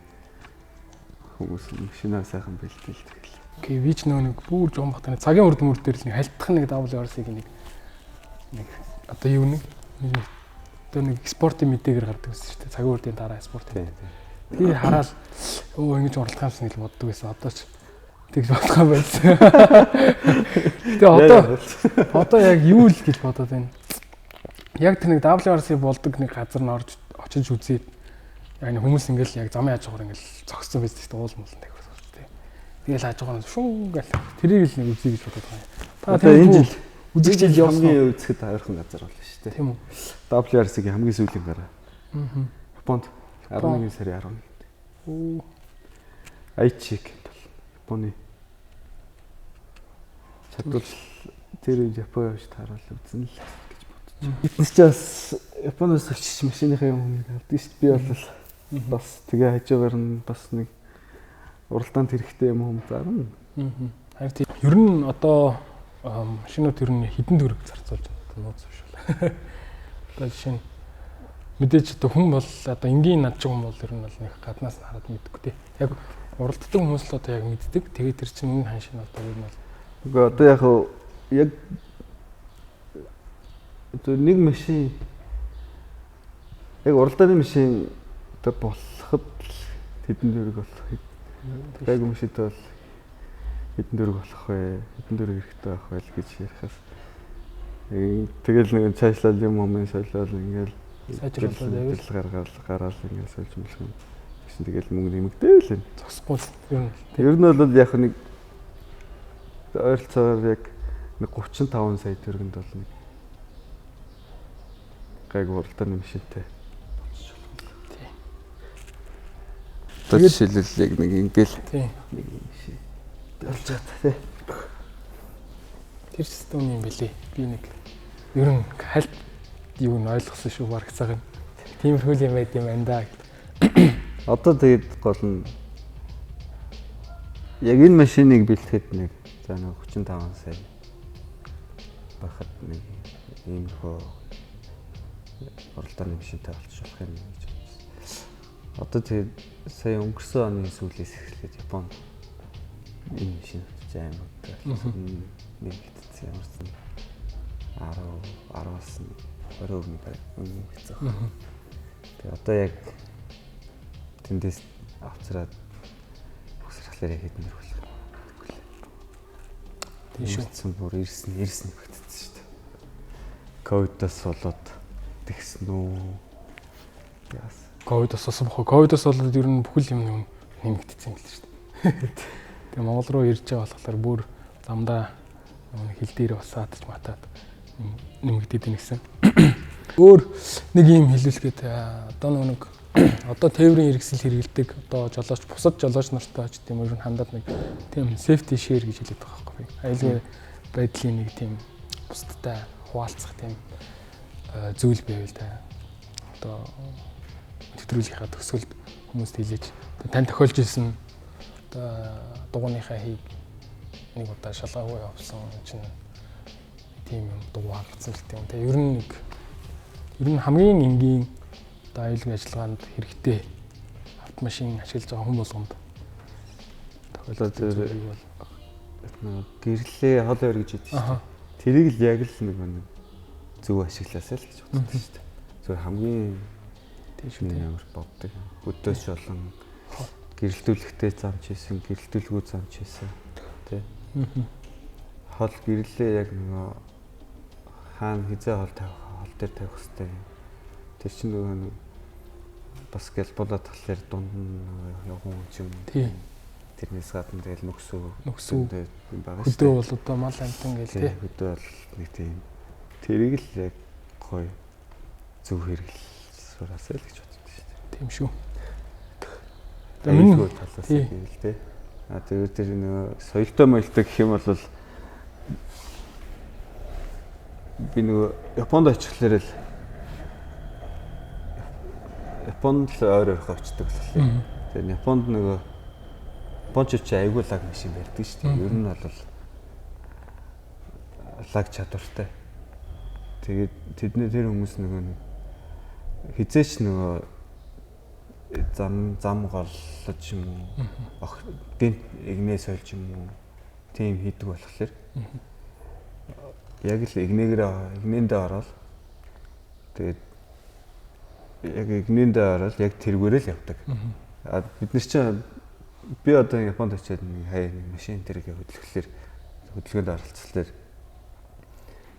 Speaker 2: хүмүүс машинаа сайхан бэлдээл тэгэл.
Speaker 1: Окей, вич нэг бүр жоон бахтаны цагийн үрд мөр дээр л нэг хальтах нэг WRC-г нэг одоо юу нэг одоо нэг спортын мэдээгээр гардаг байсан шүү дээ. Цагийн үрдийн дараа спортын. Тэгээ хараад өө ингэж оролцох юмсан гэж боддог байсан. Одоо ч тэгж бодох юм байсан. Тэгээ одоо яг юу л гэж бодоод байна. Яг тэр нэг WRC болдог нэг газар нь орж очиж үзээд яг нэг хүмүүс ингээл яг замын хажуугаар ингээл зогссон байж тест уул муулан гэх юм тий. Тэгэл хажуугаар шүүн гэл тэрийг л нэг үзье гэж бодоод байгаа юм.
Speaker 2: Та энэ жил
Speaker 1: үзэгч жил
Speaker 2: хамгийн үзэхэд ойрхон газар болно шүү дээ.
Speaker 1: Тийм үү.
Speaker 2: WRC-гийн хамгийн сүүлийн гараа. Японд 11 сарын 11-нд.
Speaker 1: Оо.
Speaker 2: Aichi бол Японы чадвар тэр Япон явж тааруулж үзэн л гэж бодчих. Эднес ч бас Японоос очиж машиныхаа юм хүнийг авдаг шүү дээ. Би бол бас тэгээ хажуугаар нь бас нэг уралдаанд хэрэгтэй юм зарна.
Speaker 1: Харин тийм ер нь одоо машинууд ер нь хэдэн төгрөг зарцуулж байгаа нууц биш үү? Одоо жишээ нь мэдээж одоо хүн бол одоо энгийн над хүн бол ер нь бол нэг гаднаас нь хараад мэддэг тий. Яг уралддаг хүмүүс л одоо яг мэддэг. Тэгээд тэр чинь энэ ханшин одоо ер нь бол
Speaker 2: үгүй одоо яг одоо нэг машин яг уралдааны машин одоо болоход хэдэн төгрөг болох вэ? Яг машинтай бол хэдэн төгрөг болох вэ? Хэдэн төгрөг хэрэгтэй байх вэ гэж ярихаас тэгэл нэг цаашлал юм солиол ингээл сайжруулаад байвал гаргаал ингээл сольж мэлэх юм. Гэсэн тэгэл мөнгө нэмэгдэв л энэ.
Speaker 1: зогсохгүй ер нь.
Speaker 2: Ер нь бол яг нэг ойролцоогоор яг нэг 35 сая төгрөнд бол нэг гайг уралдааны машинтай болчих болно.
Speaker 1: Тий.
Speaker 2: Тэгээд жишээлбэл яг нэг ингээл
Speaker 1: тий.
Speaker 2: Нэг машин олж чад тий.
Speaker 1: Тэр систем юм бэлээ. Би нэг ер нь хальт юу н ойлгосон шүү баг цагаан. Тиймэрхүү юм байд юм байна да.
Speaker 2: Одоо тэгээд гол нь яг энэ машиныг бэлтгэхэд нэг за нэг 35 сая байхад нэг иймэрхүү уралдааны машинтай болчих болох юм гэж бодсон. Одоо тэгээд сая өнгөрсөн оны сүүлээс эхлээд Японд энэ машин займуудтай нэгдсэн ямарсан 10-10-аас 20% хэцүү. Тэгээ одоо яг тэндээс авцраад бүсрэхлээр хэдэн мөр болох юм. Тийм шүү. Бүр ирсэн багтцсан шүү дээ. Ковидос болоод тэгсэн үү? Яас.
Speaker 1: Ковидос болсон бохоо. Ковидос болоод ер нь бүхэл юм нэмэгдсэн юм л шүү дээ. Тэгээ Монгол руу ирж байгаа болохоор бүр замдаа хил дээр басаад ч матаад нэмэгдээд нэгсэн. Өөр нэг юм хэлүүлгээд одоо нэг одоо тээврийн хэрэгсэл хэрэгэлдэг одоо жолооч бусад жолооч нартай ч тийм ер нь хандаад нэг тийм safety share гэж хэлээд байгаа байхгүй. Аюулгүй байдлын нэг тийм бусдтай хуваалцах тийм зүйл байвал та одоо нэвтрүүлгийнхаа төсөлд хүмүүст хэлээж тань тохиолж ирсэн одоо дугууныхаа хийг нэг удаа шалгаагүй явсан чинь тийм юм дугуй хангацсан л тийм. Тэгээ ер нь хамгийн энгийн одоо аюулгүй ажиллагаанд хэрэгтэй автомашин ашиглаж байгаа хүн болгонд
Speaker 2: тохиолдол гэрлээ хол өөр гэж хэлдэг шүү дээ. Тэрийг л яг л нэг зөв ашигласаа л гэж боддог шүү дээ. Зөв хамгийн тийм ямар боддог. Өдөөс болон гэрэлтүүлэхтэй замч хийсэн, гэрэлтүүлгүй замч хийсэн тий. Хол гэрлээ яг нэг хаана хизээ хол тавих, хол дээр тавих хэрэгтэй. Тэр чинь нөгөө бас гэлболоод тахлаар дунд нь явган юм.
Speaker 1: Тий.
Speaker 2: Тэрнээс гадна тэгэл нөхсөө
Speaker 1: байгаа шүү. Хөдөө бол одоо мал амтан гээл тий.
Speaker 2: Хөдөө бол нэг тийм тэрийг л яг гоё зөв хэрэглэсвэрасаа л гэж боддог шүү дээ.
Speaker 1: Тийм шүү.
Speaker 2: Тэгээ минь талаас нь л тий. Тэгээд тэр нөгөө соёлтой моёлтой гэх юм бол би нөгөө Японд очихлаар л Японд л ойр очдог л лээ. Тэгээд Японд нөгөө Японч айгүй лаг машин барьдаг шүү дээ. Ер нь бол лаг чадвартай. Тэгээд тэдний тэр хүмүүс нөгөө хизээч нөгөө зам голлож юм уу? Гэнт игнээ сольж юм уу? тийм хийдэг болохоор яг л игнэндээ ороод тэгээд яг игнэндээ ороод яг тэргүүрээ л явдаг. Бид нар чинь би одоо Японд очиад хаяа машин тэрэг хөдөлгөхлөөр хөдөлгөөнд оролцлоо.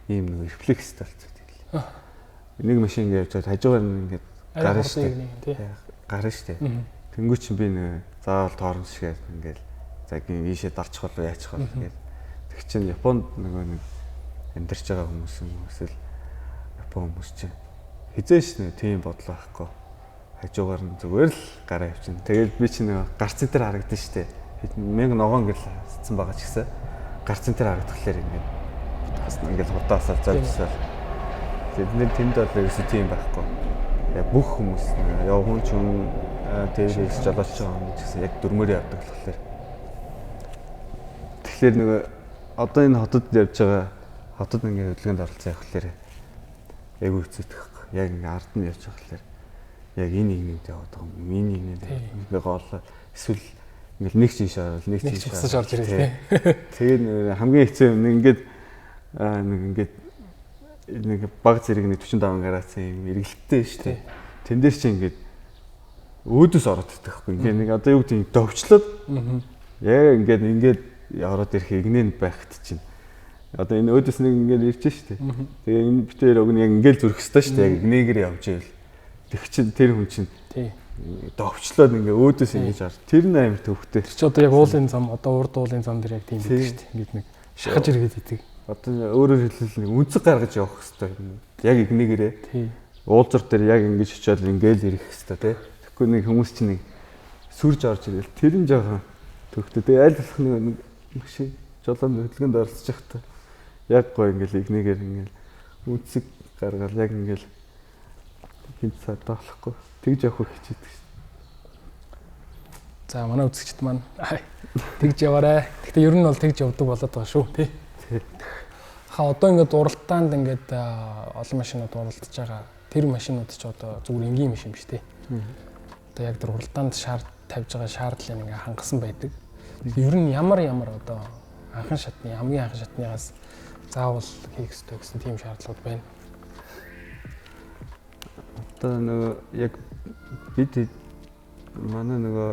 Speaker 2: Ийм нэг рефлекстэй болчихсон. Нэг машин ингээд явж хажуугаар ингээд гарна штэ. Гарна штэ. Тэнгүүч чинь би нэг заавал тоорно шигээд ингээд за ийшээ дарчих болов яачих болов гэдэг. Тэг чинь Японд нэг амьдарч байгаа хүмүүс эсвэл Япон хүмүүс чинь хизээш нэ тийм бодлоо байхгүй. Хажуугаар нь зүгээр л гараа явчихна. Тэгээд би чинь нэг гар центр харагдсан штэ. 1000 ногоон гэл цэцэн байгаа ч гэсэн гар центр харагдахлаар ингээд худаасаа зовсоо. Тэгээд тэнд бол ерөөсөө тийм байхгүй. Яг бүх хүмүүс яа хүн ч юм тэрээс жолооч байгаа юм гэсэн яг дөрмөөр явдаг болохоор. Тэгэхээр нэг одоо энэ хотод явж байгаа хотод ингээд хөдөлгөөнд оролцсон явахлаар айгүй хэцүүдэг байхгүй. Яг ингээд ард нь явж байгаа болохоор яг энэ нэгнүүд яваад байгаа юм. Миний нэгнүүд ингээд гоолоо эсвэл ингээд нэг чиш орол нэг чиш орж ирээ. Тэгээд хамгийн хэцүү юм ингээд нэг баг зэрэг нэг 45 градусын юм эргэлттэй шүү дээ. Тэн дээр чи ингээд өөдөөс ороод идэх байхгүй. Ингээд нэг одоо юу гэдэг довчлоод яг ингээд ороод ирэх игнэн байхт чинь. Одоо энэ өөдөөс нэг ингээд ирж шүү дээ. Тэгээ энэ битээр өг нь яг ингээд зүрх хэвээр шүү дээ. Яг игнэгээр явж ивэл. Тэг чин тэр хүн чинь довчлоод ингээд өөдөөс ингэж ар. Тэр нь амар төвхтэй.
Speaker 1: Тэр чи одоо яг уулын зам одоо урд уулын зам дээр яг тийм байдаг шүү дээ. Ингээд нэг шахаж ирээд идэг.
Speaker 2: Одоо өөрөөр хэлбэл үнцэг гаргаж явах хэрэгтэй. Яг игнэгээрээ. Уулзар дээр яг ингэж очиод ингээл ирэх хэрэгтэй тий. Тэгэхгүй нэг хүмүүс чинь нэг сүрж орж ирэл тэр нь жоохон төвхтэй. Тэгээ аль болох нэг машин жолоонд хөдөлгөөнд оролцож явахдаа яг гоо ингээл игнэгээр ингээл үнцэг гаргаад яг ингээл хинт садаахгүй тэгж явах хичээдэг шин.
Speaker 1: За манай үзэгчд маань тэгж яваарэ. Гэхдээ ер нь бол тэгж явдаг болоод байгаа шүү тий. Одоо ингээд уралдаанд ингээд олон машинууд уралдаж байгаа. Тэр машинууд ч одоо зүгээр энгийн машин биш тий. Одоо яг тэр уралдаанд тавьж байгаа шаардлага ингээд хангасан байдаг. Ер нь ямар одоо хамгийн анхан шатныгаас заавал хийх ёстой гэсэн тийм шаардлагууд байна.
Speaker 2: Одоо нөгөө яг бид манай нөгөө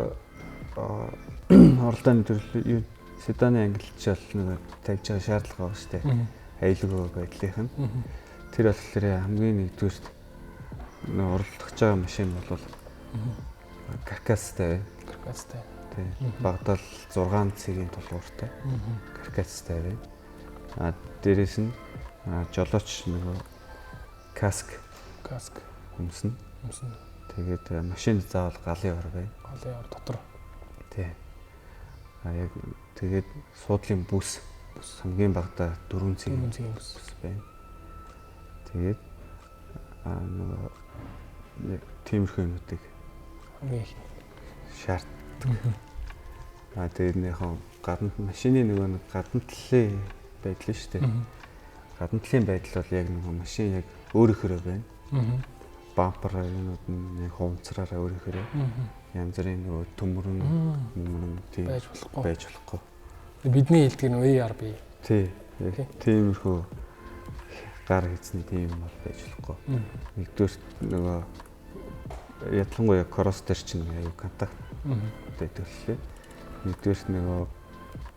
Speaker 2: уралдааны төрөл седаны ангилалч бол нөгөө тавьж байгаа шаардлага байгаа шүү дээ. Аюулгүй байдлынх нь. Тэр болохоор хамгийн нэгдүгээр нөгөө уралдаж байгаа машин бол каркастай. Тий. Багадаа 6 цагийн тулгууртай. Каркастай байна. Дээрээс нь жолооч нөгөө каск хүмсэн. Тэгээд машин заавал галын ор байна.
Speaker 1: Галын ор дотор.
Speaker 2: Тий. Яг тэгээд суудлын бүс хамгийн багадаа 4 цагийн бүс байна. Тэгээд нөгөө тиймэрхүү юмнуудыг хамгийн их шаарддаг. Тэгээд нөхөн гадна машины нөгөө гадна талын байдал шүү дээ. Гадна талын байдал бол яг нөгөө машин яг өөрөөхөө байна. Бампер юмуд нь хувцраараа өөрөөхөө. Янз бүрийн нөгөө төмөрн тийм байж болохгүй.
Speaker 1: Бидний хэлдэг нь ARB.
Speaker 2: Тий. Тиймэрхүү гар хийцний тийм юм бол байж болохгүй. Нэгдүгээр нөгөө ялангуяа кросс дээр чинь аюу контакт байдаг лээ. Нэгдүгээр нөгөө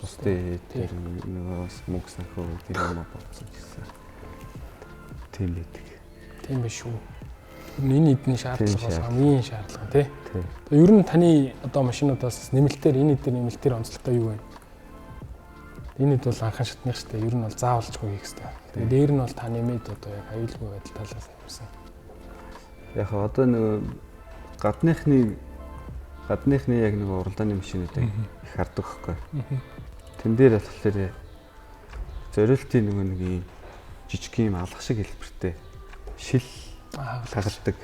Speaker 2: бусдын дээр нөгөө мөнгө санхүү тийм юм болсон гэсэн. Тийм байдаг.
Speaker 1: Тийм биш үү. Энэ эдний шаардлага хамгийн шаардлага тий. Ер нь таны одоо машинуудаас нэмэлтээр энэ эдгээр нэмэлтээр онцлогтой юу вэ? Энэ хэд бол анхан шатных штэ. Ер нь бол заавалжгүй хийх хэрэгтэй. Тэгээд дээр нь бол та нэмээд одоо яг аюулгүй байдал талаас нэмсэн.
Speaker 2: Яг одоо нөгөө гадныхны яг нэг уралдааны машинуудыг их хардаг хөхгүй. Тэн дээр болохоор зориултын нөгөө нэг юм жижиг юм алга шиг хэлбэртэй шил хагалдаг.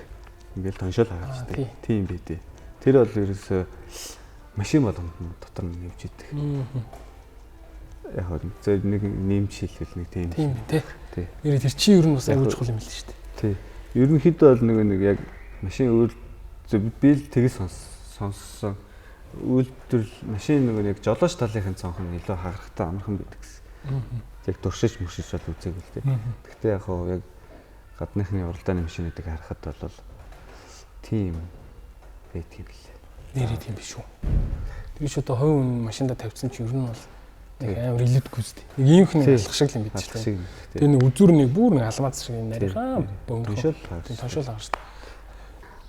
Speaker 2: Ингээл тоншол хагалждаг. Тийм байдээ. Тэр бол ерөөсөө машин болгонд дотор нь нэвж идэг. Яг зөв нэг нэмж хэлвэл нэг тийм
Speaker 1: тий. Тэр чинь ер нь бас аюул чухал юм л шүү дээ.
Speaker 2: Тий. Ерөнхийдөө бол нэг яг машин өөр би л тэгээс сонссон. үйлдвэрлэл машин нөгөө яг жолооч талынхын цонх нь илүү хагарахтай амархан байдаг гэсэн. Яг туршиж мөшиж бол үзег л дээ. Гэхдээ яг хоо яг гадныхны уралдааны машинуудыг харахад бол тийм байдаг юм лээ.
Speaker 1: Нэрээ тийм биш үү. Тэгэж одоо хувь хүн машинда тавьсан чинь ер нь бол нэг амар илүүдгүй зү. Нэг иймхэн алхах шиг юм бид чинь. Тэгээ нэг үзүр нэг бүр нэг алмаз шиг юм нарийнхаа бөмбөшөл тоншол байгаа шүү дээ.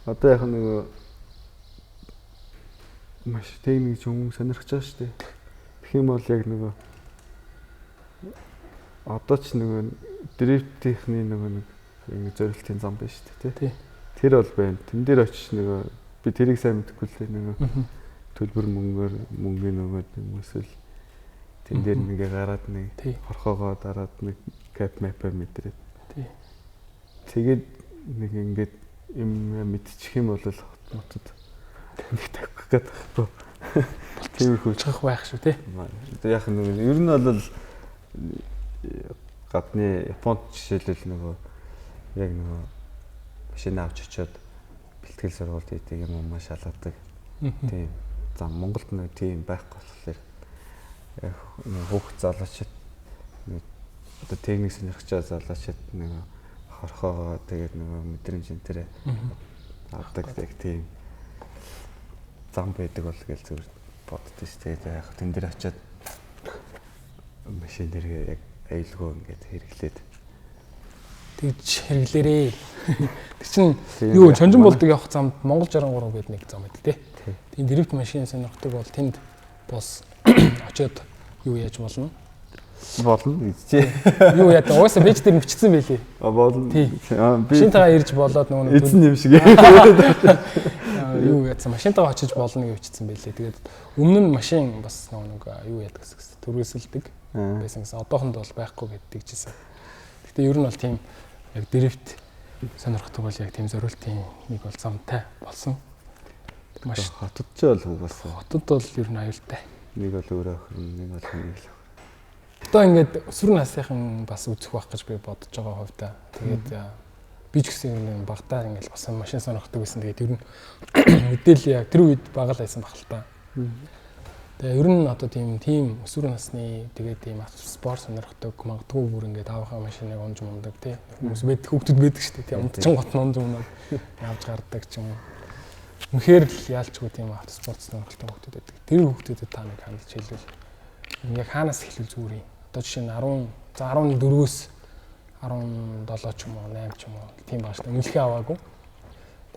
Speaker 2: Одоо яг нөгөө маш техник хүмүүс сонирхож байгаа шүү дээ. Тэгэх юм бол яг нөгөө одоо ч нөгөө дрифтийнхний нөгөө нэг зорилтын зам байна шүү дээ, тий. Тэр бол байна. Тэн дээр очиж нөгөө би тэрийг сайн мэдэхгүй л нөгөө төлбөр мөнгөний нөгөө хүмүүсэл тэн дээр нэгэ гараад нэг хорхоогоо дараад нэг кап мапа мэдрээд.
Speaker 1: Тий.
Speaker 2: Тэгээд нэг ингээд юм мэдчих юм бол хотод нэг тавих гээд байхгүй. Тиймэрхүү
Speaker 1: чих байх шүү тий.
Speaker 2: Яг нэг ер нь бол гадны Японд жишээлбэл нөгөө яг нөгөө машин авч очиод бэлтгэл сургалт хийдэг юм маш шалгадаг. Тийм. За Монголд нэг тийм байхгүй болохоор яг хүүхд залуучууд одоо техник сонирхож байгаа залуучууд нэг хорхоогоо тэгээд нөгөө мэдрэмж энтерээ авдаг тийм зам байдаг бол гэж зүгээр боддоо шүү дээ. Яг тэн дээр очиод машин дээр яг аюулгүй ингээд хэрэглээд
Speaker 1: тэгж хэрэглээрээ. Тэг чин юу чонжин болдог явах замд Монгол 63 гэдэг нэг зам байдаг тий. Тийм дрифт машин сонирхдаг бол тэнд бос очиод юу яаж болно?
Speaker 2: Болно тий.
Speaker 1: Юу яа та уусаа бэж дээр бичсэн байлээ.
Speaker 2: Болно.
Speaker 1: Би машинтайгаа ирж болоод нөгөө
Speaker 2: эзэн юм шиг.
Speaker 1: Юу яатсан машинтайгаа очиж болно гэж бичсэн байлээ. Тэгээд өмнө нь машин бас нөгөө юу яадаг гэсэн төрөөсөлдөг байсан гэсэн. Одоохонд бол байхгүй гэдэг чийсэн. Гэтэ ер нь бол тийм яг дрифт сонирхдаг бол яг тийм зориултын нэг бол замтай болсон.
Speaker 2: Маш хотод ч бол угаасаа.
Speaker 1: Хотод бол ер нь аюултай.
Speaker 2: Нэг бол өөрөө охин, нэг бол нэг л.
Speaker 1: Одоо ингээд өсвөр насныхан бас үзэх байх гэж би бодож байгаа хувьдаа. Тэгээд би ч гэсэн юм багтаа ингээд бас машин сонирхдаг байсан. Тэгээд ер нь мэдээлэл яг тэр үед бага л байсан баг л та. Тэгээ ер нь одоо тийм өсвөр насны тэгээд тийм спорт сонирхдаг магадгүй бүр ингээд аавынхаа машиныг унж мундаг тий. Хүмүүс байдаг хүүхдүүд байдаг шүү дээ. Тийм унтчин гот унж мундаг явж гардаг ч юм уу. Үнэхээр л яалчгүй тийм автоспорт сонирхолтой хүүхдүүд байдаг. Тэр хүүхдүүдэд та нэг хандж хэлвэл яг хаанаас эхлүүл зүгээр юм. Одоо жишээ нь 14-өөс 17 ч юм уу 8 ч юм уу тийм байгаа шүү дээ. Үнэлгээ аваагүй.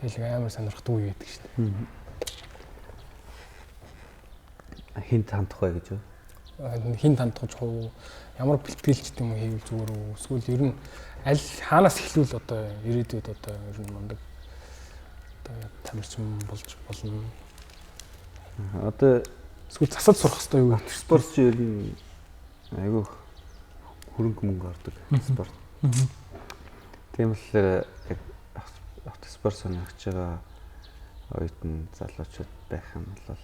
Speaker 1: Тэгэл амар сонирхдаг үе байдаг шүү дээ.
Speaker 2: Хинт хандах бай гэж юу?
Speaker 1: Хинт хандах уу? Ямар бэлтгэлч тийм үү хийвэл зүгээр үү? Эсвэл ер нь аль хаанаас эхлүүл одоо ирээдүйд одоо ер нь мундаг одоо тамирчин болж болно.
Speaker 2: Одоо
Speaker 1: эсвэл засаж сурах хэрэгтэй юу?
Speaker 2: Спорт чи ер нь айгүй хөрөнгө мөнгө ордог спорт. Тийм болохоор яг автоспорт сонирхож байгаа оюутан залуучууд байх юм бол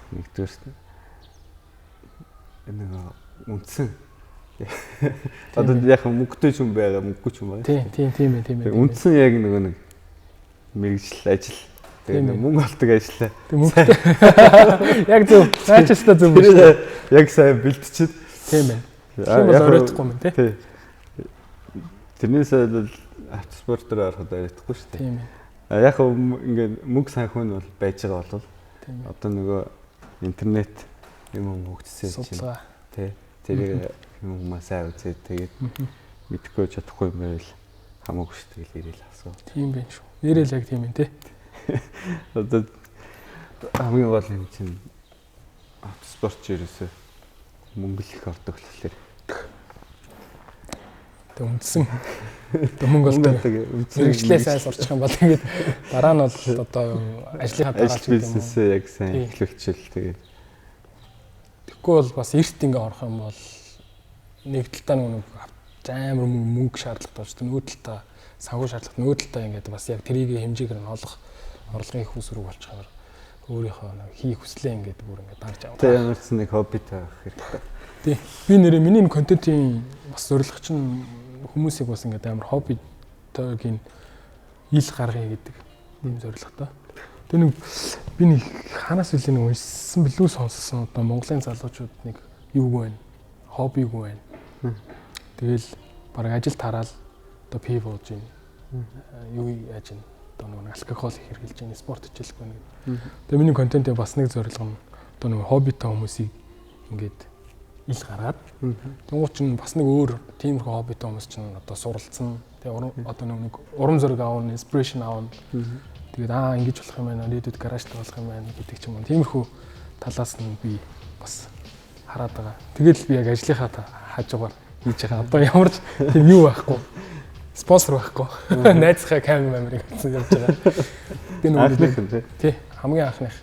Speaker 2: нэгдүгээр нэг үндсэн одоо яг мөнгөтэй ч юм байгаа мөнгөгүй ч юм байна.
Speaker 1: Тийм ээ.
Speaker 2: Үндсэн яг нэг мэрэгжил ажил тэгээ мөнгө олдог ажиллаа.
Speaker 1: Тэг мөнгөтэй яг зөв цаашаа зөв биш.
Speaker 2: Яг сайн бэлтчихэд
Speaker 1: тийм ээ. Тийм бол оройтхгүй юм тий.
Speaker 2: Тэрнээс бол автоспортоор ороход оройтхгүй шүү дээ.
Speaker 1: Тийм ээ.
Speaker 2: Яг ингээд мөнгө санхүүн бол байж байгаа бол одоо нөгөө интернет юм хөгжсөн чинь тий. Тэр юм сайн үзээд тэгээд мэдхгүй чадахгүй юм байвал хамаагүй шүү дээ ирэл асуу.
Speaker 1: Тийм байх шүү. Нэрэл яг тийм ээ тий.
Speaker 2: Одоо хамгийн гол юм чинь автоспорт ч ерөөсөө мөнгө л их ордог болохоор.
Speaker 1: Тэг үндсэн. Тэг мөнгө олдог. Мэргэжлээ сайн сурчих юм бол тэгээд дараа нь бол одоо ажлынхаа дараа
Speaker 2: ажил бизнесээ яг сайн эхлүүлчихэл тэгээд.
Speaker 1: Тэгэхгүй бол бас эрт ингээ орох юм бол нэг талдаа нэг амар мөнгө шаардлагатай болж нөгөө талдаа санхүү шаардлагатай нөгөө талдаа ингээд бас яг тэрийг хэмжээгээр нь олох орлогын их усруу болчих юм. Өөрийнхөө хийх хүслээ ингээд бүр ингээд дарж авах.
Speaker 2: Тэг ямар ч нэг хоббитай авах хэрэгтэй.
Speaker 1: Тий. Би нэрээ миний контентын бас зорилго чинь хүмүүсийг бас ингээд амар хоббитойгийн ил гаргая гэдэг юм зорилготой. Тэгээ нэг би нэг ханаас үлээ нэг уншсан билүү сонссон одоо Монголын залуучууд нэг юуг байна? Хоббиг байна. Тэгэл бараг ажил тараал одоо пив ууж байна. Юу яаж байна? Одоо нэг алкогол хэрглэж байна, спорт хичээлэх байна гэдэг. Тэгээ миний контентээ бас нэг зорилго нь одоо нэг хоббитой хүмүүсийг ингээд ил гаргаад тэнгуут чинь бас нэг өөр тиймэрхүү хоббитой хүмүүс чинь одоо суралцсан. Тэгээ одоо нэг урам зориг аавна, инспирэшн аавна. Тэгээд ингэж болох юм байна, дэдэд гаражтай болох юм байна гэдэг ч юм уу. Тиймэрхүү талаас нь би бас хараад байгаа. Тэгэл би яг ажлынхаа хажуугаар хийж байгаа. Одоо ямар ч тийм юу байхгүй. Спонсор байхгүй. Найзхаа камер авсан явж байгаа.
Speaker 2: Тэгээд
Speaker 1: тий, хамгийн анхных.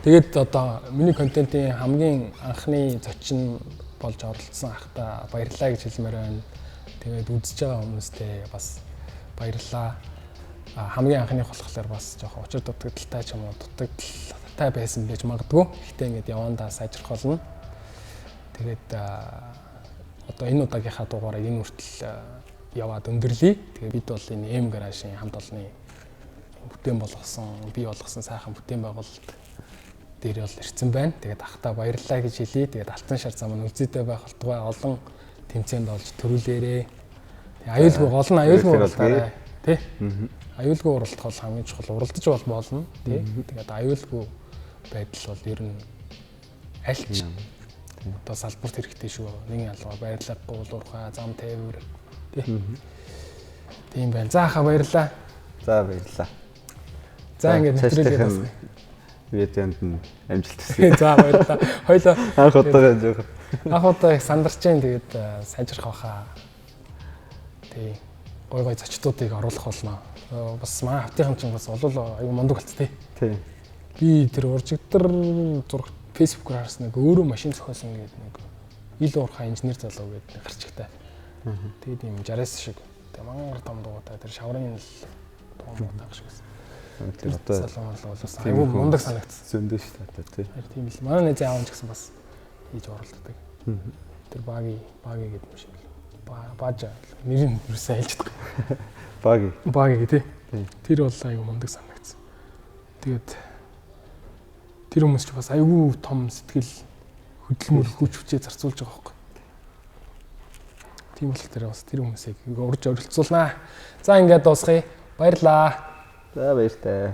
Speaker 1: Тэгээд одоо миний контентын хамгийн анхны зочин болж оролцсон ахта баярлалаа гэж хэлмээр байна. Тэгээд үзэж байгаа хүмүүстээ бас баярлалаа. Хамгийн анхных болохоор бас жоохон учир дутагдaltaй ч юм уу дутагдaltaй байсан байж магадгүй. Гэхдээ ингээд явандаа сайжрах болно. Тэгээд одоо энэ удаагийнхаа дугаарыг энэ хүртэл яваад өндөрлөе. Тэгээд бид бол энэ M Garage-ийн хамт олонны бүтээн болгосон, бий болгосон сайхан бүтээн байгуулалт дээр бол ирсэн байна. Тэгээд ахта баярлалаа гэж хэлье. Тэгээд алтан шар зам нь үзэдэй байх болтугай олон тэмцээнд олж төрүүлээрээ. Аюулгүй гол нь аюулгүй уралдаарай. Тэ? Аюулгүй уралдах бол хамгийн чухал. Уралдаж бол болно. Тэ? Тэгээд аюулгүй байдал бол ер нь альч одоо салбарт хэрэгтэй шүү. Нэгэн ялгаа баярлахгүй уурхай зам тээвэр. Тэ? Тийм байна. За хаа баярлалаа.
Speaker 2: За баярлалаа.
Speaker 1: За ингээд нэвтрүүлгээ басна.
Speaker 2: Видеонд нь амжилт хүсье.
Speaker 1: За баярлалаа. Хоёлоо
Speaker 2: анх удаа жоох.
Speaker 1: Анх удаа их сандарч जैन тэгээд сайжрах байхаа. Тий. Гой зочдуудыг оруулах болно. Бас манай хавтынхан ч бас олол аюу мундаг болц тий.
Speaker 2: Тий.
Speaker 1: Би тэр уржигдэр зураг фэйсбүүкээр харсан нэг өөрөө машин зохиосон гэдэг нэг ил уурхай инженер залуу гэдэг гарч ихтэй. Тэгээд юм 60-аас шиг. Тэгээд мангар том дуутай тэр шаврын л дуутай шиг байсан. Тэр одоо салуулсан. Аюу мундаг санагдсан.
Speaker 2: Зөндөө шүү дээ тий.
Speaker 1: Тийм л. Манай найз аав ч гэсэн бас хийж оролддог. Тэр баги гэдэг юм шиг л. Баажа нэр нь юусаа хэлж байгаа. Баги тий. Тэр бол аюу мундаг санагдсан. Тэгээд тэр хүмүүс ч бас аюу том сэтгэл хөдөлмөр хүч хүчээ зарцуулж байгаа байхгүй. Тийм болохоор тэр бас тэр хүмүүсийг урьж оролцуулнаа. За ингээд дуусгая. Баярлаа.
Speaker 2: За баяртай.